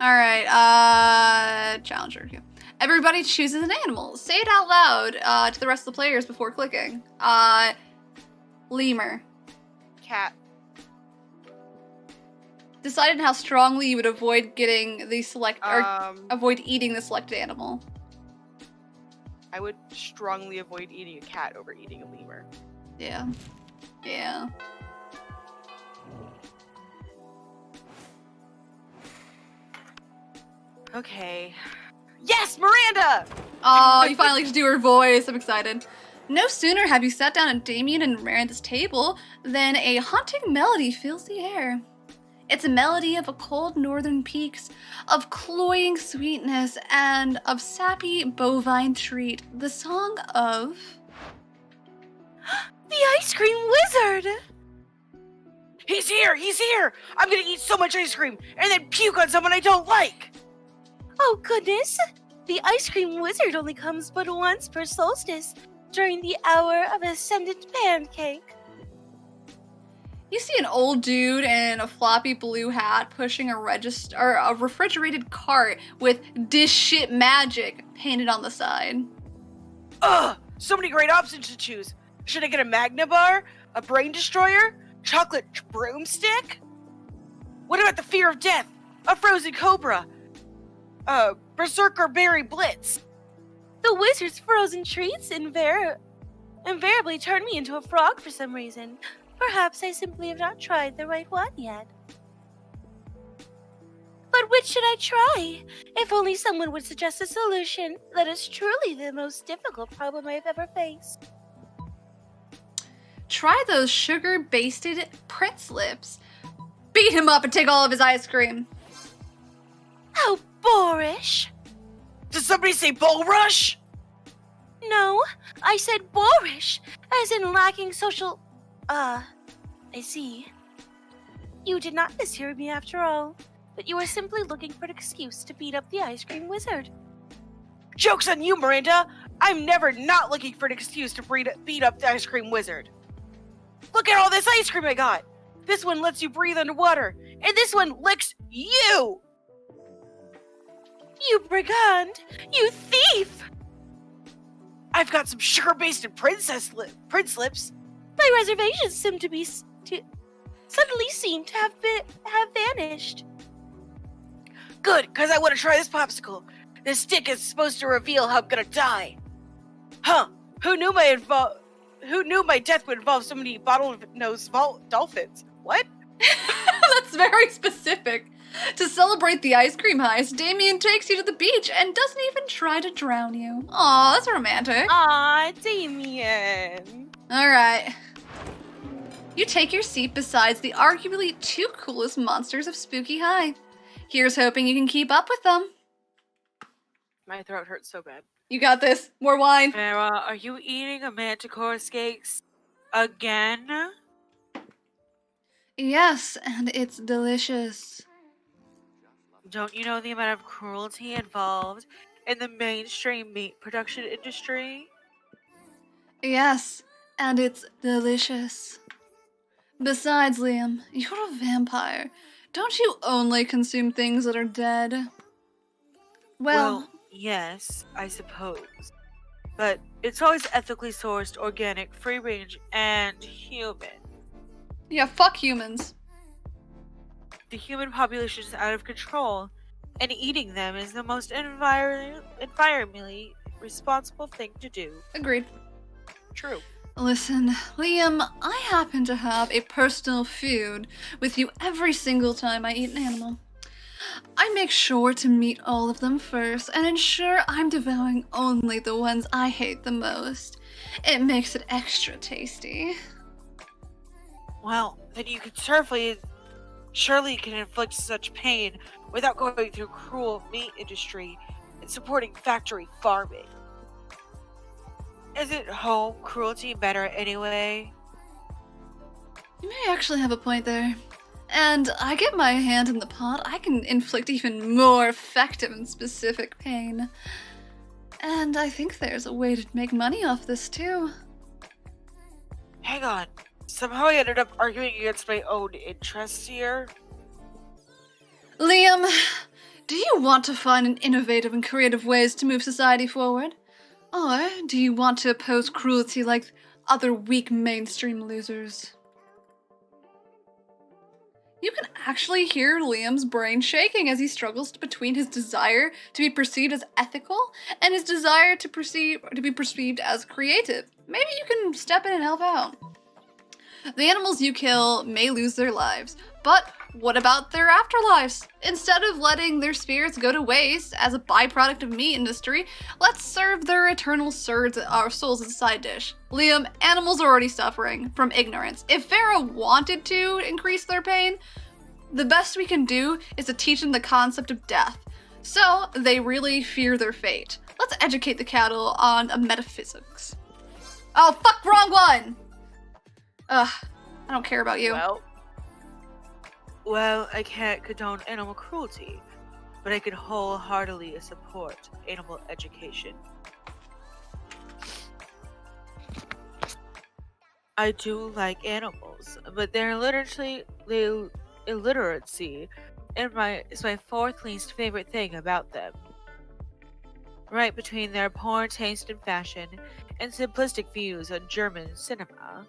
Alright, challenger. Everybody chooses an animal. Say it out loud to the rest of the players before clicking. Lemur. Cat. Decided how strongly you would avoid getting the avoid eating the selected animal. I would strongly avoid eating a cat over eating a lemur. Yeah. Yeah. Okay. Yes, Miranda! Oh, you finally get to do her voice. I'm excited. No sooner have you sat down at Damien and Miranda's table than a haunting melody fills the air. It's a melody of a cold northern peaks, of cloying sweetness, and of sappy bovine treat. The song of... The ice cream wizard! He's here! He's here! I'm gonna eat so much ice cream and then puke on someone I don't like! Oh goodness! The ice cream wizard only comes but once per solstice, during the hour of ascendant pancake. You see an old dude in a floppy blue hat pushing a refrigerated cart with "Dish shit magic" painted on the side. Ugh! So many great options to choose. Should I get a Magna bar? A brain destroyer? Chocolate broomstick? What about the fear of death? A frozen cobra? Berserker berry blitz? The wizard's frozen treats invariably turn me into a frog for some reason. Perhaps I simply have not tried the right one yet. But which should I try? If only someone would suggest a solution. That is truly the most difficult problem I've ever faced. Try those sugar-basted Prince lips. Beat him up and take all of his ice cream. How boorish. Did somebody say bull rush? No, I said boorish, as in lacking social... I see. You did not mishear me after all, but you were simply looking for an excuse to beat up the ice cream wizard. Joke's on you, Miranda! I'm never not looking for an excuse to beat up the ice cream wizard. Look at all this ice cream I got! This one lets you breathe underwater, and this one licks you! You brigand! You thief! I've got some sugar-based prince lips. My reservations suddenly seem to have vanished. Good, because I want to try this popsicle. This stick is supposed to reveal how I'm gonna die. Huh? Who knew my death would involve so many bottlenose dolphins? What? That's very specific. To celebrate the ice cream heist, Damien takes you to the beach and doesn't even try to drown you. Aw, that's romantic. Aw, Damien. Alright. You take your seat beside the arguably two coolest monsters of Spooky High. Here's hoping you can keep up with them. My throat hurts so bad. You got this. More wine. Vera, are you eating a manticore cakes again? Yes, and it's delicious. Don't you know the amount of cruelty involved in the mainstream meat production industry? Yes, and it's delicious. Besides, Liam, you're a vampire. Don't you only consume things that are dead? Well, yes, I suppose. But it's always ethically sourced, organic, free range, and human. Yeah, fuck humans. The human population is out of control, and eating them is the most environmentally responsible thing to do. Agreed. True. Listen, Liam, I happen to have a personal feud with you every single time I eat an animal. I make sure to meet all of them first and ensure I'm devouring only the ones I hate the most. It makes it extra tasty. Well, then you can surely can inflict such pain without going through cruel meat industry and supporting factory farming. Isn't home cruelty better anyway? You may actually have a point there. And I get my hand in the pot, I can inflict even more effective and specific pain. And I think there's a way to make money off this too. Hang on. Somehow I ended up arguing against my own interests here. Liam, Do you want to find innovative and creative ways to move society forward? Or do you want to oppose cruelty like other weak mainstream losers? You can actually hear Liam's brain shaking as he struggles between his desire to be perceived as ethical and his desire to be perceived as creative. Maybe you can step in and help out. The animals you kill may lose their lives, but what about their afterlives? Instead of letting their spirits go to waste as a byproduct of meat industry, let's serve their eternal souls as a side dish. Liam, animals are already suffering from ignorance. If Farah wanted to increase their pain, the best we can do is to teach them the concept of death, so they really fear their fate. Let's educate the cattle on metaphysics. Oh, fuck, wrong one! Ugh, I don't care about you. Well, I can't condone animal cruelty, but I can wholeheartedly support animal education. I do like animals, but their illiteracy is my fourth least favorite thing about them. Right between their poor taste in fashion and simplistic views on German cinema.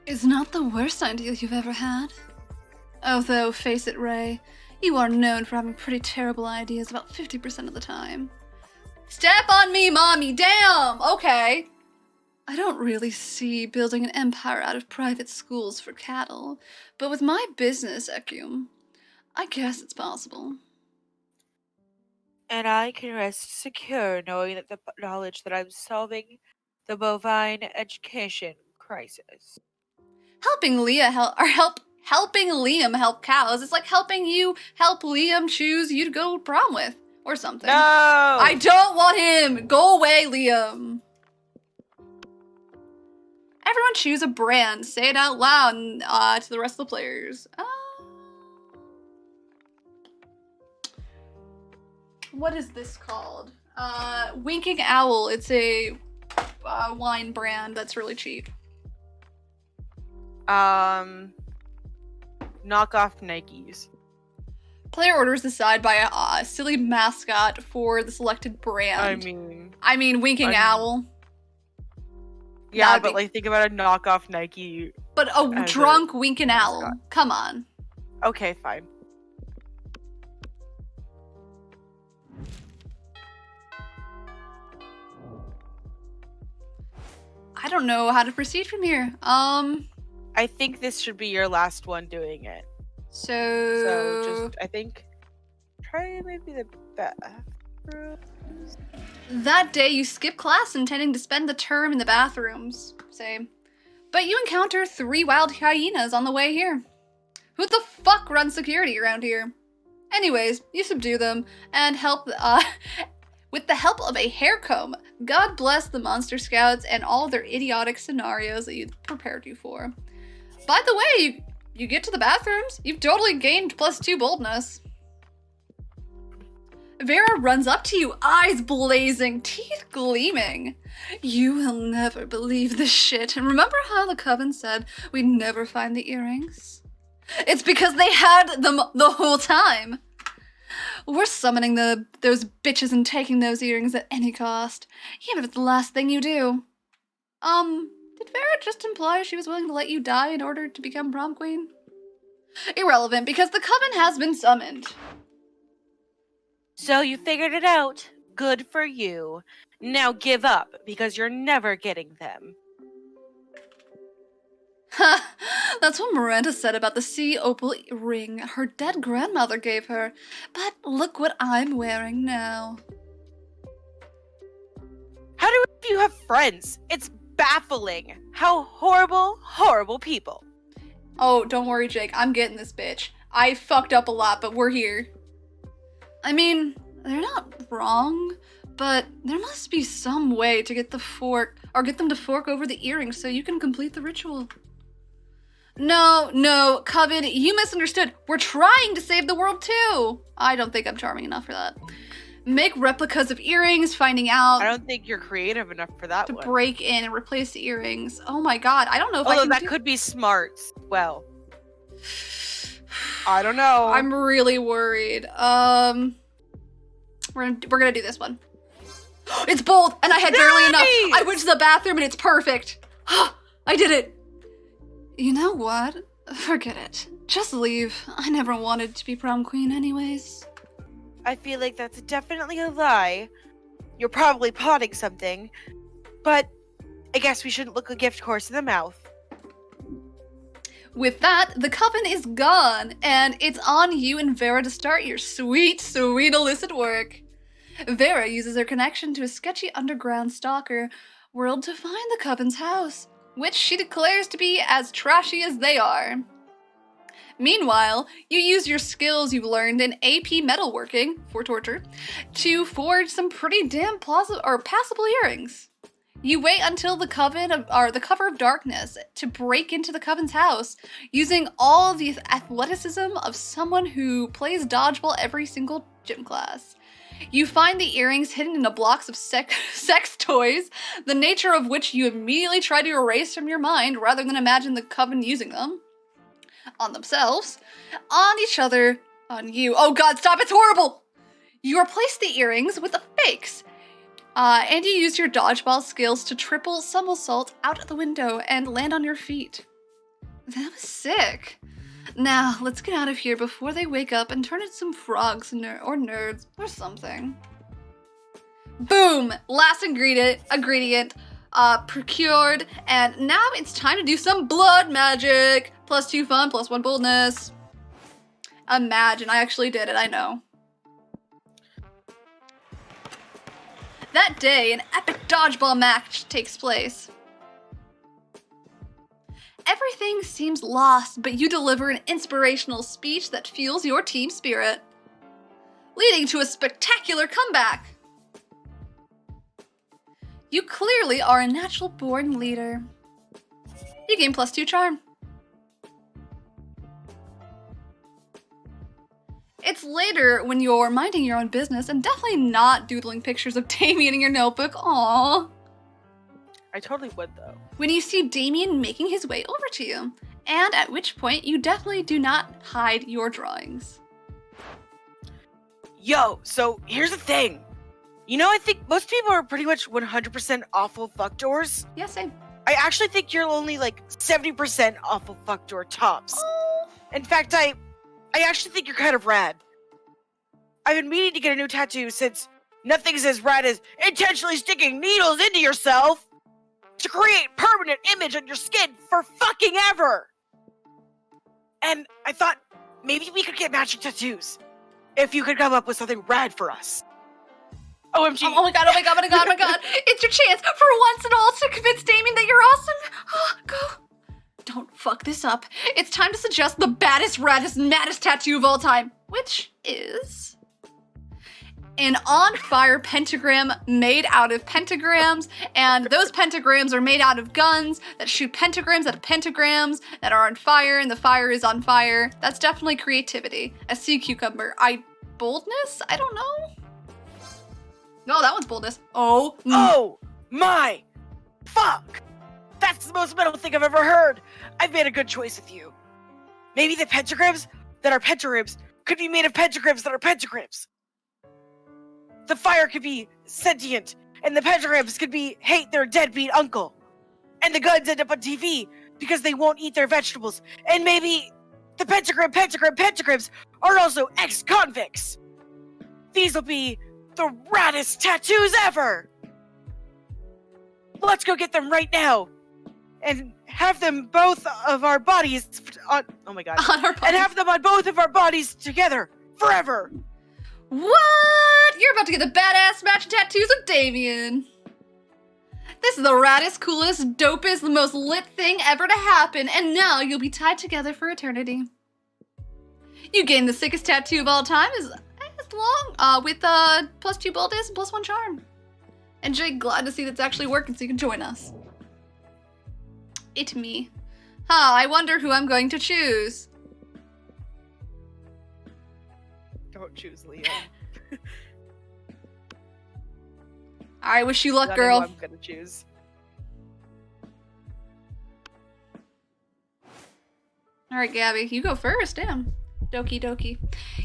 It's not the worst idea you've ever had. Although, face it, Ray, you are known for having pretty terrible ideas about 50% of the time. Step on me, mommy! Damn! Okay. I don't really see building an empire out of private schools for cattle, but with my business acumen, I guess it's possible. And I can rest secure knowing that the knowledge that I'm solving the bovine education crisis. Helping Liam help cows is like helping you help Liam choose you to go to prom with, or something. No! I don't want him! Go away, Liam! Everyone choose a brand. Say it out loud to the rest of the players. What is this called? Winking Owl. It's a wine brand that's really cheap. Knockoff Nikes. Player orders decide by a silly mascot for the selected brand. I mean, Winking Owl. Yeah, but like think about a knockoff Nike. But a drunk Winking Owl. Come on. Okay, fine. I don't know how to proceed from here. I think this should be your last one doing it. So just, I think, try maybe the bathrooms. That day you skip class intending to spend the term in the bathrooms. Same. But you encounter 3 wild hyenas on the way here. Who the fuck runs security around here? Anyways, you subdue them and help, with the help of a hair comb. God bless the Monster Scouts and all their idiotic scenarios that you prepared you for. By the way, you get to the bathrooms. You've totally gained +2 boldness. Vera runs up to you, eyes blazing, teeth gleaming. You will never believe this shit. And remember how the Coven said we'd never find the earrings? It's because they had them the whole time. We're summoning those bitches and taking those earrings at any cost, even if it's the last thing you do. Did Vera just imply she was willing to let you die in order to become prom queen? Irrelevant, because the Coven has been summoned. So you figured it out. Good for you. Now give up, because you're never getting them. Ha! That's what Miranda said about the sea opal ring her dead grandmother gave her. But look what I'm wearing now. How do you have friends? It's baffling. How horrible, horrible people. Oh, don't worry, Jake. I'm getting this bitch. I fucked up a lot, but we're here. I mean, they're not wrong, but there must be some way to get them to fork over the earrings so you can complete the ritual. No, Coven, you misunderstood. We're trying to save the world too. I don't think I'm charming enough for that. Make replicas of earrings, finding out. I don't think you're creative enough for that to one. break in and replace the earrings. Oh my god, I don't know if I Although can that could be smart. Well. I don't know. I'm really worried. We're gonna do this one. It's bold, and I had barely enough. I went to the bathroom, and it's perfect. I did it. You know what? Forget it. Just leave. I never wanted to be prom queen anyways. I feel like that's definitely a lie. You're probably plotting something, but I guess we shouldn't look a gift horse in the mouth. With that, the coven is gone, and it's on you and Vera to start your sweet, sweet illicit work. Vera uses her connection to a sketchy underground stalker world to find the coven's house, which she declares to be as trashy as they are. Meanwhile, you use your skills you've learned in AP metalworking, for torture, to forge some pretty damn passable earrings. You wait until the cover of darkness to break into the coven's house, using all the athleticism of someone who plays dodgeball every single gym class. You find the earrings hidden in a box of sex toys, the nature of which you immediately try to erase from your mind rather than imagine the coven using them. On themselves, on each other, on you. Oh god, stop, it's horrible! You replace the earrings with the fakes, and you use your dodgeball skills to triple somersault out of the window and land on your feet. That was sick. Now, let's get out of here before they wake up and turn into some frogs or nerds or something. Boom! Last ingredient procured, and now it's time to do some blood magic. +2 fun, +1 boldness. Imagine, I actually did it, I know. That day, an epic dodgeball match takes place. Everything seems lost, but you deliver an inspirational speech that fuels your team spirit, leading to a spectacular comeback. You clearly are a natural-born leader. You gain +2 charm. It's later when you're minding your own business and definitely not doodling pictures of Damien in your notebook. Aww. I totally would, though. When you see Damien making his way over to you, and at which point you definitely do not hide your drawings. Yo, so here's the thing. You know, I think most people are pretty much 100% awful fuckdoors. Yeah, same. I actually think you're only like 70% awful fuckdoor tops. Oh. In fact, I actually think you're kind of rad. I've been meaning to get a new tattoo since nothing's as rad as intentionally sticking needles into yourself to create permanent image on your skin for fucking ever. And I thought maybe we could get matching tattoos if you could come up with something rad for us. OMG. Oh my god, oh my god, oh my god, oh my god. It's your chance for once and all to convince Damien that you're awesome. Go. Don't fuck this up. It's time to suggest the baddest, raddest, maddest tattoo of all time, which is an on-fire pentagram made out of pentagrams, and those pentagrams are made out of guns that shoot pentagrams out of pentagrams that are on fire, and the fire is on fire. That's definitely creativity. A sea cucumber. Boldness? I don't know. No, that one's boldness. Oh. Oh my fuck! That's the most metal thing I've ever heard. I've made a good choice with you. Maybe the pentagrams that are pentagrams could be made of pentagrams that are pentagrams. The fire could be sentient, and the pentagrams could be hate their deadbeat uncle. And the guns end up on TV because they won't eat their vegetables. And maybe the pentagrams are also ex-convicts. These will be the raddest tattoos ever. Let's go get them right now. And have them both of our bodies on, oh my god. On our bodies. And have them on both of our bodies together forever. What? You're about to get the badass matching tattoos of Damien. This is the raddest, coolest, dopest, the most lit thing ever to happen, and now you'll be tied together for eternity. You gain the sickest tattoo of all time as long with +2 boldness and +1 charm. And Jake, glad to see that's actually working so you can join us. It's me. I wonder who I'm going to choose. Don't choose Leo. I wish you luck, Not girl. who I'm gonna choose. Alright, Gabby, you go first, damn. Doki doki.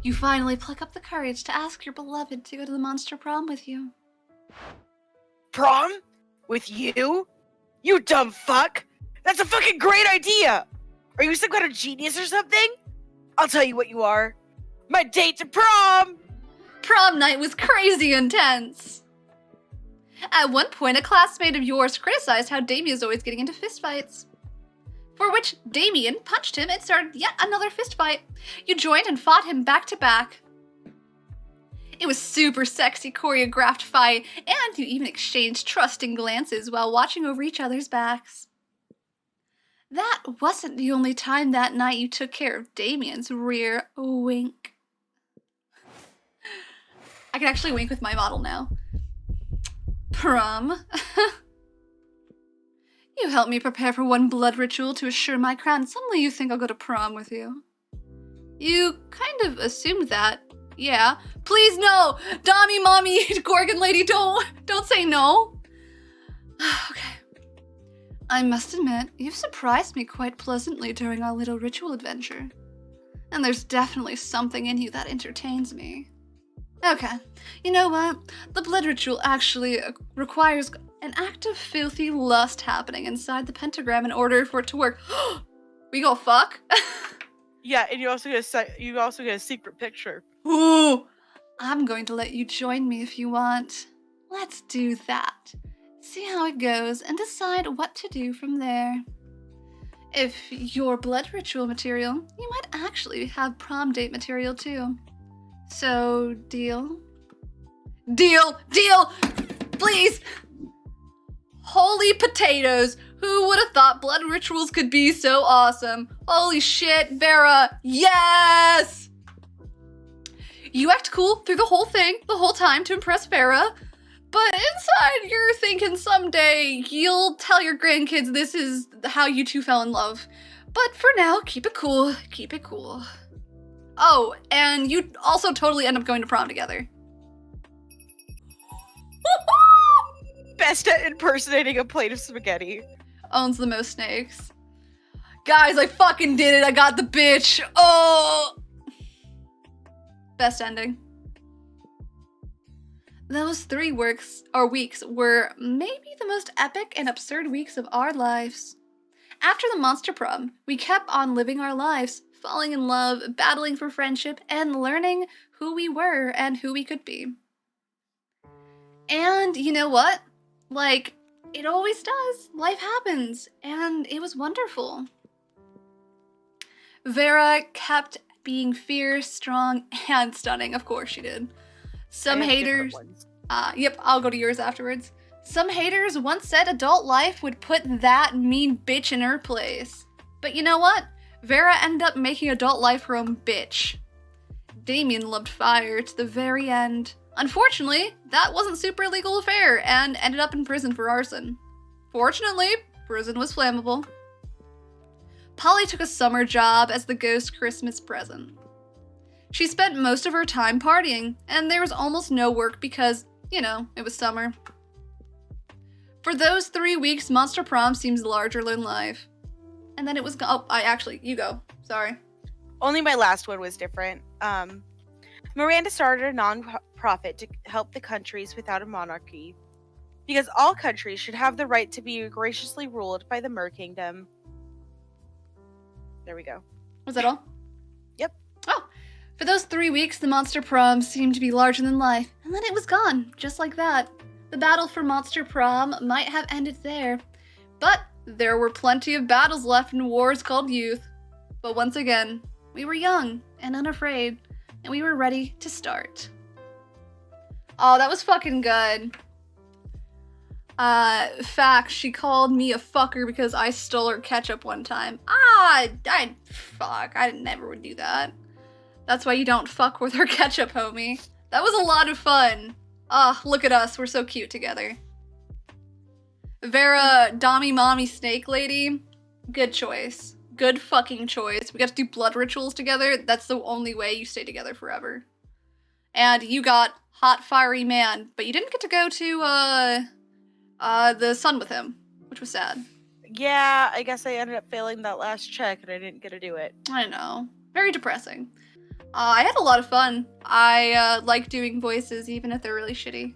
You finally pluck up the courage to ask your beloved to go to the monster prom with you. Prom? With you? You dumb fuck! That's a fucking great idea! Are you some kind of genius or something? I'll tell you what you are. My date to prom! Prom night was crazy intense. At one point, a classmate of yours criticized how Damien's always getting into fistfights. For which Damien punched him and started yet another fistfight. You joined and fought him back to back. It was super sexy choreographed fight, and you even exchanged trusting glances while watching over each other's backs. That wasn't the only time that night you took care of Damien's rear wink. I can actually wink with my model now. Prom. You helped me prepare for one blood ritual to assure my crown. Suddenly you think I'll go to prom with you. You kind of assumed that. Yeah. Please no! Dommy, mommy, Gorgon lady, don't say no. Okay. I must admit, you've surprised me quite pleasantly during our little ritual adventure. And there's definitely something in you that entertains me. Okay, you know what? The blood ritual actually requires an act of filthy lust happening inside the pentagram in order for it to work. We go fuck? Yeah, and you also get a secret picture. Ooh! I'm going to let you join me if you want. Let's do that. See how it goes and decide what to do from there. If you're blood ritual material, you might actually have prom date material too. So, deal? Deal! Deal! Please! Holy potatoes! Who would have thought blood rituals could be so awesome? Holy shit, Vera! Yes! You act cool through the whole thing, the whole time to impress Vera. But inside, you're thinking someday you'll tell your grandkids this is how you two fell in love. But for now, keep it cool. Keep it cool. Oh, and you also totally end up going to prom together. Best at impersonating a plate of spaghetti. Owns the most snakes. Guys, I fucking did it. I got the bitch. Oh! Best ending. Those 3 weeks were maybe the most epic and absurd weeks of our lives. After the monster prom, we kept on living our lives, falling in love, battling for friendship, and learning who we were and who we could be. And you know what? Like, it always does. Life happens, and it was wonderful. Vera kept being fierce, strong, and stunning. Of course she did. Some haters... Yep, I'll go to yours afterwards. Some haters once said adult life would put that mean bitch in her place. But you know what? Vera ended up making adult life her own bitch. Damien loved fire to the very end. Unfortunately, that wasn't super legal affair and ended up in prison for arson. Fortunately, prison was flammable. Polly took a summer job as the ghost Christmas present. She spent most of her time partying, and there was almost no work because, you know, it was summer. For those 3 weeks, Monster Prom seems larger than life. And then it was, you go. Sorry. Only my last one was different. Miranda started a non-profit to help the countries without a monarchy, because all countries should have the right to be graciously ruled by the Mer Kingdom. There we go. Was that all? Yep. Oh. For those 3 weeks, the Monster Prom seemed to be larger than life, and then it was gone, just like that. The battle for Monster Prom might have ended there, but there were plenty of battles left in wars called youth. But once again, we were young and unafraid, and we were ready to start. Oh, that was fucking good. Fact, she called me a fucker because I stole her ketchup one time. I never would do that. That's why you don't fuck with her ketchup, homie. That was a lot of fun. Look at us, we're so cute together. Vera, Dommy Mommy Snake Lady, good choice. Good fucking choice. We got to do blood rituals together. That's the only way you stay together forever. And you got Hot Fiery Man, but you didn't get to go to, the sun with him, which was sad. Yeah, I guess I ended up failing that last check and I didn't get to do it. I know. Very depressing. I had a lot of fun. I like doing voices even if they're really shitty.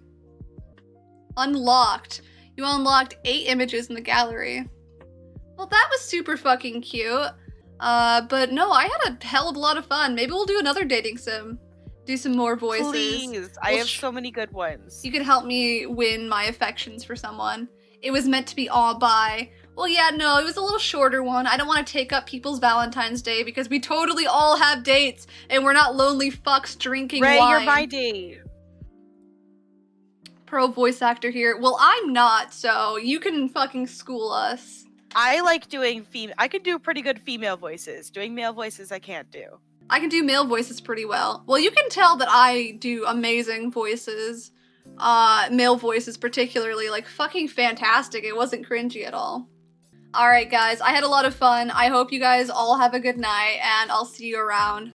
Unlocked. You unlocked 8 images in the gallery. Well, that was super fucking cute. But no, I had a hell of a lot of fun. Maybe we'll do another dating sim. Do some more voices. Please, I have so many good ones. You could help me win my affections for someone. It was meant to be all bi. Well, yeah, no, it was a little shorter one. I don't want to take up people's Valentine's Day because we totally all have dates and we're not lonely fucks drinking Ray, wine. you're my date. Pro voice actor here. Well, I'm not, so you can fucking school us. I like doing I can do pretty good female voices. Doing male voices I can't do. I can do male voices pretty well. Well, you can tell that I do amazing voices. Male voices particularly, like fucking fantastic. It wasn't cringy at all. Alright guys, I had a lot of fun. I hope you guys all have a good night and I'll see you around.